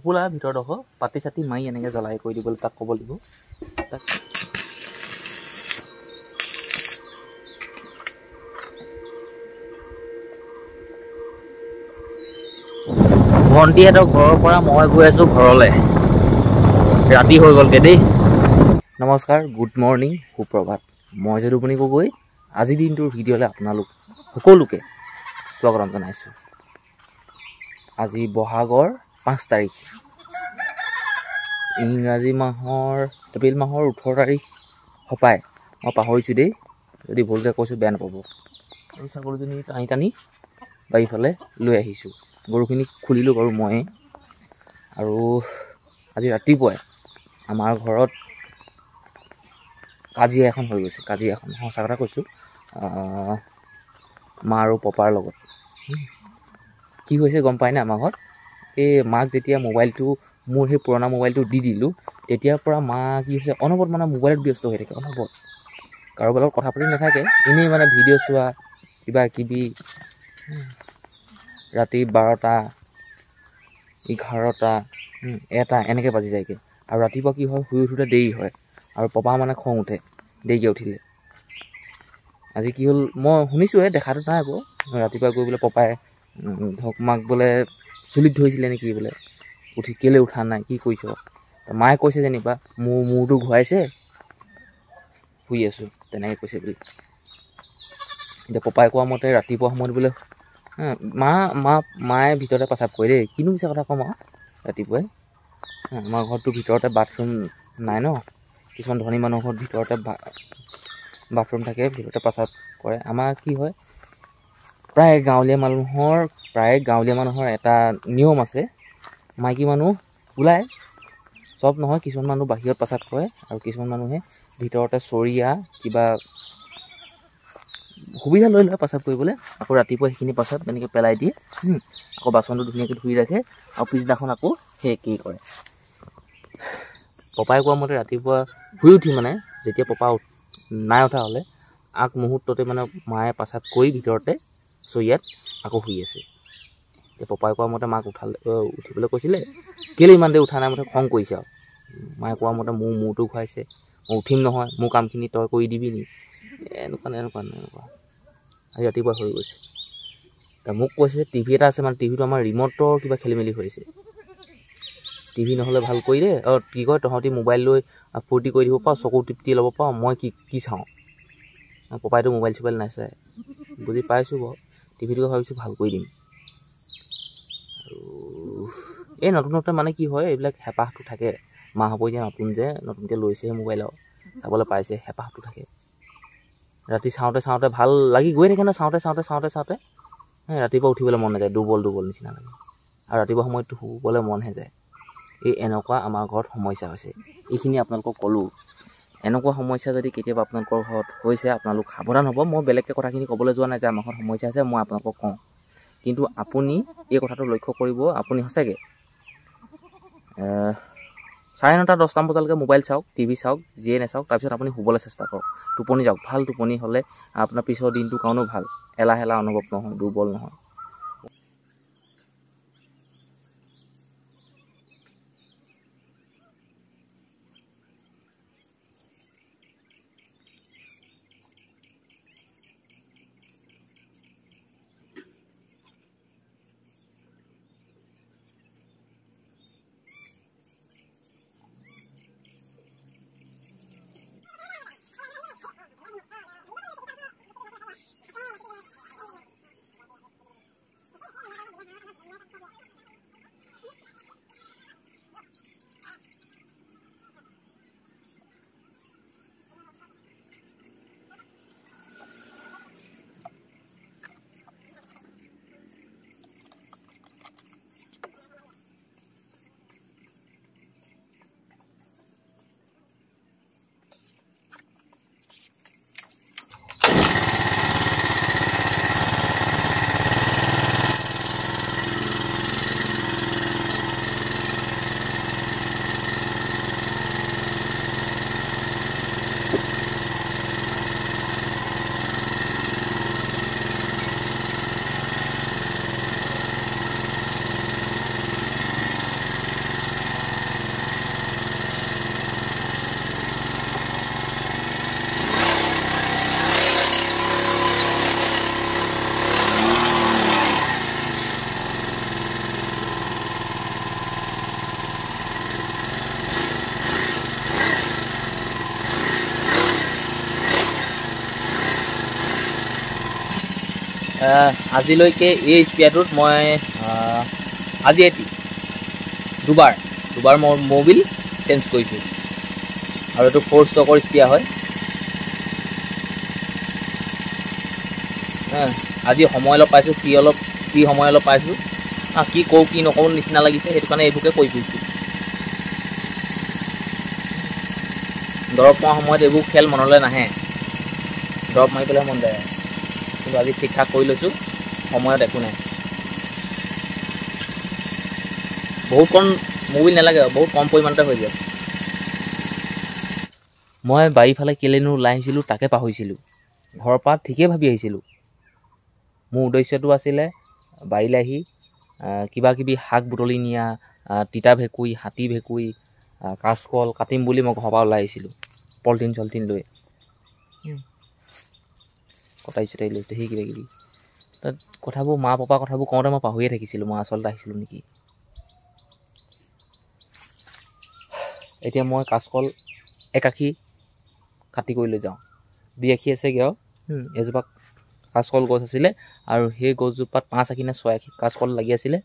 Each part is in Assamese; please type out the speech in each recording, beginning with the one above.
নুফুলা ভিতৰডোখ পাতি চাতি মাৰি এনেকৈ জ্বলাই কৰি দিবলৈ তাক ক'ব লাগিব। তাক ভণ্টিহঁতৰ ঘৰৰ পৰা মই গৈ আছোঁ ঘৰলৈ। ৰাতি হৈ গ'লগৈ দেই। নমস্কাৰ, গুড মৰ্ণিং, সুপ্ৰভাত। মই যদুমণি গগৈ আজিৰ দিনটোৰ ভিডিঅ'লৈ আপোনালোক সকলোকে স্বাগতম জনাইছোঁ। আজি বহাগৰ 5 তাৰিখ, ইংৰাজী মাহৰ এপ্ৰিল মাহৰ 18 তাৰিখ হপায়, মই পাহৰিছোঁ দেই। যদি ভুলকৈ কৈছোঁ বেয়া নাপাব। এই ছাগলীজনী টানি টানি বাৰীফালে লৈ আহিছোঁ। গৰুখিনি খুলিলোঁ বাৰু ময়ে। আৰু আজি ৰাতিপুৱাই আমাৰ ঘৰত কাজিয়া এখন হৈ গৈছে। কাজিয়া এখন সঁচা কথা কৈছোঁ, মা আৰু পাপাৰ লগত। কি হৈছে গম পায়নে? আমাৰ ঘৰত এই মাক যেতিয়া মোবাইলটো, মোৰ সেই পুৰণা মোবাইলটো দি দিলোঁ, তেতিয়াৰ পৰা মা কি হৈছে, অনবৰত মানে মোবাইলত ব্যস্ত হৈ থাকে। অনবৰত কাৰোবাৰ লগত কথা পাতি নাথাকে, এনেই মানে ভিডিঅ' চোৱা কিবা কিবি। ৰাতি 12টা 11টা 1টা এনেকৈ বাজি যায়গৈ। আৰু ৰাতিপুৱা কি হয়, শুই উঠোঁতে দেৰি হয়। আৰু পাপা মানে খং উঠে দেৰিকৈ উঠিলে। আজি কি হ'ল মই শুনিছোঁহে, দেখাটো নাই আকৌ। ৰাতিপুৱা গৈ বোলে পাপাই ধৰক মাক বোলে চুলিত ধৰিছিলে নেকি, বোলে উঠি কেলৈ উঠা নাই, কি কৰিছ? মায়ে কৈছে যেনিবা মূৰটো ঘূৰাইছে, শুই আছোঁ, তেনেকৈ কৈছে বুলি। এতিয়া পাপাই কোৱা মতে ৰাতিপুৱা সময়ত বোলে মায়ে ভিতৰতে প্ৰস্ৰাৱ কৰে দেই। কিনো মিছা কথা ক'ম আৰু। ৰাতিপুৱাই আমাৰ ঘৰততো ভিতৰতে বাথৰুম নাই ন। কিছুমান ধনী মানুহৰ ঘৰত ভিতৰতে বাথৰুম থাকে, ভিতৰতে প্ৰস্ৰাৱ কৰে। আমাৰ কি হয়, প্ৰায় গাঁৱলীয়া মানুহৰ এটা নিয়ম আছে, মাইকী মানুহ ওলায়, চব নহয়, কিছুমান মানুহ বাহিৰত প্ৰস্ৰাৱ কৰে আৰু কিছুমান মানুহে ভিতৰতে চৰিয়া কিবা সুবিধা লৈ লয় প্ৰস্ৰাৱ কৰিবলৈ। আকৌ ৰাতিপুৱা সেইখিনি প্ৰস্ৰাৱ এনেকৈ পেলাই দিয়ে, আকৌ বাচনটো ধুনীয়াকৈ ধুই ৰাখে, আৰু পিছদিনাখন আকৌ সেই একেই কৰে। পাপাই কোৱা মতে ৰাতিপুৱা শুই উঠি মানে, যেতিয়া পাপা নাই উঠা হ'লে, আগ মুহূৰ্ততে মানে মায়ে প্ৰস্ৰাৱ কৰি ভিতৰতে চৰিয়াত আকৌ শুই আছে। এতিয়া পাপাই কোৱা মতে মাক উঠিবলৈ কৈছিলে, কেলৈ ইমান দেৰি উঠা নাই মতে খং কৰিছে আৰু। মায়ে কোৱা মতে মোৰ মূৰটো ঘূৰাইছে, মই উঠিম নহয়, মোৰ কামখিনি তই কৰি দিবি নি, এনেকুৱা আজি ৰাতিপুৱা হৈ গৈছে। মোক কৈছে টিভি এটা আছে, মানে টিভিটো আমাৰ ৰিমটৰ কিবা খেলি মেলি হৈছে। টিভি নহ'লে ভাল কৰি দে, কি কয় তহঁতি মোবাইল লৈ ফূৰ্তি কৰি দিব পাৰ, চকু টিপি ল'ব পাৰ, মই কি চাওঁ। পাপাইতো মোবাইল চোবাইল নাচায়, বুজি পাইছোঁ বাৰু। টিভিটোকে ভাবিছোঁ ভাল কৰি দিম। আৰু এই নতুনতে মানে কি হয়, এইবিলাক হেঁপাহটো থাকে। মা হ'ব এতিয়া নতুনকৈ লৈছেহে মোবাইল, আৰু চাবলৈ পাইছে, হেঁপাহটো থাকে। ৰাতি চাওঁতে ভাল লাগি গৈ থাকে ন, চাওঁতে ৰাতিপুৱা উঠিবলৈ মন নাযায়, দুৰ্বল নিচিনা লাগে। আৰু ৰাতিপুৱা সময়ততো শুবলৈ মনহে যায়। এনেকুৱা আমাৰ ঘৰত সমস্যা হৈছে। এইখিনি আপোনালোকক ক'লোঁ। এনেকুৱা সমস্যা যদি কেতিয়াবা আপোনালোকৰ ঘৰত হৈছে, আপোনালোক সাৱধান হ'ব। মই বেলেগকৈ কথাখিনি ক'বলৈ যোৱা নাই যে আমাৰ ঘৰত সমস্যা আছে, মই আপোনালোকক কওঁ। কিন্তু আপুনি এই কথাটো লক্ষ্য কৰিব, আপুনি সঁচাকৈ 9:30 10টা বজালৈকে মোবাইল চাওক, টিভি চাওক, যিয়ে নাচাওক, তাৰপিছত আপুনি শুবলৈ চেষ্টা কৰক। টোপনি যাওক, ভাল টোপনি হ'লে আপোনাৰ পিছৰ দিনটোৰ কাৰণেও ভাল। এলাহ অনুভৱ নহয়, দুৰ্বল নহয়। আজিলৈকে এই স্পেয়াৰটোত মই আজি দুবাৰ মই মবিল চেঞ্জ কৰিছোঁ আৰু এইটো 4 ষ্টকৰ স্পেয়াৰ হয়। আজি সময় অলপ পাইছোঁ, ফ্ৰী সময় অলপ পাইছোঁ। কি কৰোঁ কি নকৰোঁ নিচিনা লাগিছে, সেইটো কাৰণে এইবোৰকে কৰি ফুৰিছোঁ। দৰৱ পোৱাৰ সময়ত এইবোৰ খেল মনলৈ নাহে, দৰৱ মাৰি পেলাই মন যায়। কিন্তু আজি ঠিক ঠাক কৰি লৈছোঁ, সময়ত একো নাই। বহুত কম মবিল নালাগে, বহুত কম পৰিমাণতে হৈ যায়। মই বাৰীফালে কেলেনো ওলাই আহিছিলোঁ তাকে পাহৰিছিলোঁ। ঘৰৰ পৰা ঠিকেই ভাবি আহিছিলোঁ। মোৰ উদ্দেশ্যটো আছিলে বাৰীলৈ আহি কিবা কিবি শাক বুটলি নিয়া, তিতা ভেকুই, হাতী ভেকুই, কাচকল কাটিম বুলি মই ঘৰৰ পৰা ওলাই আহিছিলোঁ। পলিথিন চলিথিন লৈ কটাই চটাই লৈ সেই কিবা কিবি তাত কথাবোৰ মা পাপা কথাবোৰ কওঁতে মই পাহৰিয়ে থাকিছিলোঁ মই আচলতে আহিছিলোঁ নেকি। এতিয়া মই কাচকল একাশী কাটি কৰি লৈ যাওঁ। 82 আছেগৈ আৰু এজোপা কাচকল গছ আছিলে আৰু সেই গছজোপাত 5 আশী নে 6 আশী কাচকল লাগি আছিলে।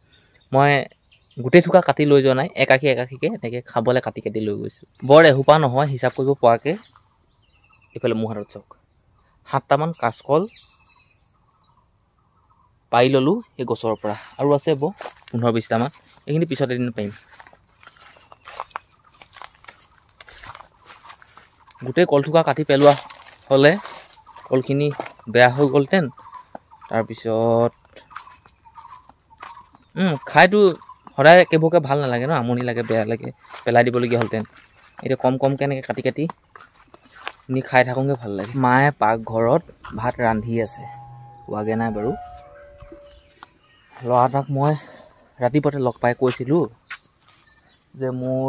মই গোটেই থোকা কাটি লৈ যোৱা নাই, একাশীকৈ এনেকৈ খাবলৈ কাটি লৈ গৈছোঁ। বৰ এসোপা নহয়, হিচাপ কৰিব পৰাকৈ। এইফালে মোৰ হাতত চাওক 7টামান কাচকল পাৰি ল'লোঁ সেই গছৰ পৰা, আৰু আছে 15-20টামান। এইখিনি পিছত এদিন পাৰিম। গোটেই কলথোকা কাটি পেলোৱা হ'লে কলখিনি বেয়া হৈ গ'লহেঁতেন। তাৰপিছত খাইতো সদায় একেবোৰকে ভাল নালাগে ন, আমনি লাগে, বেয়া লাগে, পেলাই দিবলগীয়া হ'লহেঁতেন। এতিয়া কম কমকৈ এনেকৈ কাটি নি খাই থাকোঁগৈ, ভাল লাগে। মায়ে পাকঘৰত ভাত ৰান্ধি আছে, হোৱাগৈ নাই বাৰু। ল'ৰা এটাক মই ৰাতিপুৱাতে লগ পাই কৈছিলোঁ যে মোৰ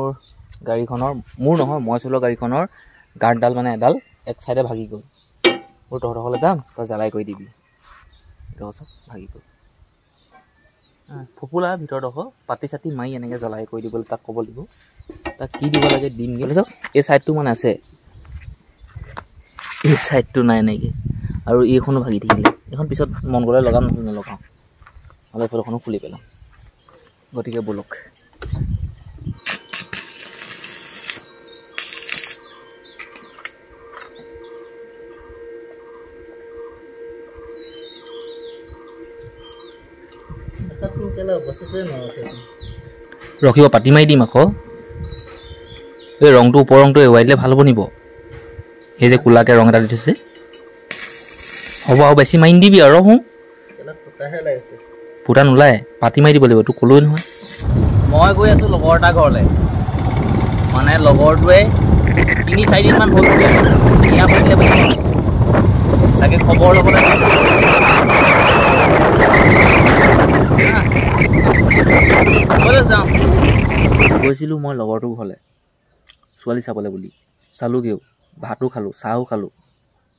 গাড়ীখনৰ, মোৰ নহয় মই চলোৱা গাড়ীখনৰ গাৰ্ডডাল মানে এডাল এক চাইডে ভাগি গ'ল। মোৰ তহঁতৰ ঘৰলৈ যাম, তই জ্বালাই কৰি দিবি। ভাগি গ'ল। ফোপোলা ভিতৰত পাতি চাতি মাৰি এনেকৈ জ্বলাই কৰি দিবলৈ তাক ক'ব লাগিব। তাক কি দিব লাগে দিম গ'লে চাওক, এই ছাইডটো মানে আছে, এই ছাইডটো নাই নেকি, আৰু এইখনো ভাগি থাকিলে। এইখন পিছত মন গ'লে লগাম, নহ'লে নলগাওঁ। নহ'লে এইফালখনো খুলি পেলাম। গতিকে ব'লক। ৰখিব, পাতি মাৰি দিম আকৌ। এই ৰংটো ওপৰৰ ৰংটো এৰুৱাই দিলে ভাল হ'ব নিব। সেই যে কোলাকে ৰং এটা দি থৈছে, হ'ব আৰু বেছি মাৰি নিদিবি আৰু ফুটা নোলায়, পাতি মাৰি দিব লাগিব। তোক ক'লোৱে নহয়। মই গৈ আছোঁ লগৰ এটা ঘৰলৈ, মানে লগৰটোৱে 3-4 দিনমান হ'ল তাকে খবৰ ল'বলৈ যাওঁ। গৈছিলোঁ মই লগৰটোৰ ঘৰলৈ ছোৱালী চাবলৈ বুলি। চালোগৈও, ভাতো খালোঁ, চাহো খালোঁ।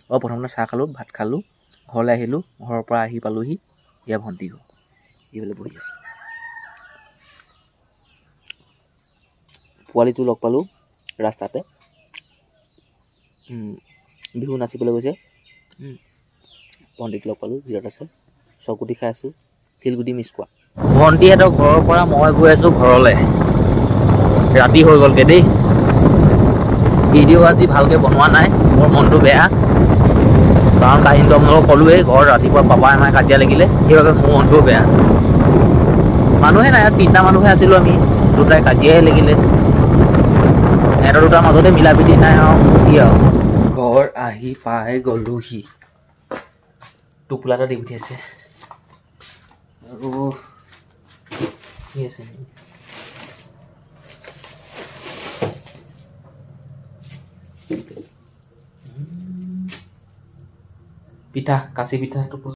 প্ৰথমতে চাহ খালোঁ, ভাত খালোঁ, ঘৰলৈ আহিলোঁ। ঘৰৰ পৰা আহি পালোঁহি, এয়া ভণ্টি ঘৰ, এইফালে বহি আছে। পোৱালিটো লগ পালোঁ ৰাস্তাতে, বিহু নাচিবলৈ গৈছে। ভণ্টিক লগ পালোঁ, ভিতৰত আছে। চকুটি খাই আছোঁ, শিলগুটি মিছ খোৱা। ভণ্টিহঁতৰ ঘৰৰ পৰা মই গৈ আছোঁ ঘৰলৈ। ৰাতি হৈ গ'লগৈ দেই। ভিডিঅ' আজি ভালকৈ বনোৱা নাই, মোৰ মনটো বেয়া। কাৰণ কাহিনীটো আপোনালোকক ক'লোৱেই, ঘৰত ৰাতিপুৱা পাপাই মায়ে কাজিয়া লাগিলে, সেইবাবে মোৰ মনটোও বেয়া। মানুহে নাই, 3টা মানুহে আছিলোঁ আমি, দুটাই কাজিয়াই লাগিলে। এটা দুটাৰ মাজতে মিলা প্ৰীতি নাই আৰু কি আৰু। ঘৰ আহি পাই গ'লোহি। টোপোলা এটা দি পঠিয়াইছে আৰু কি আছে পিঠা, কাচি পিঠা।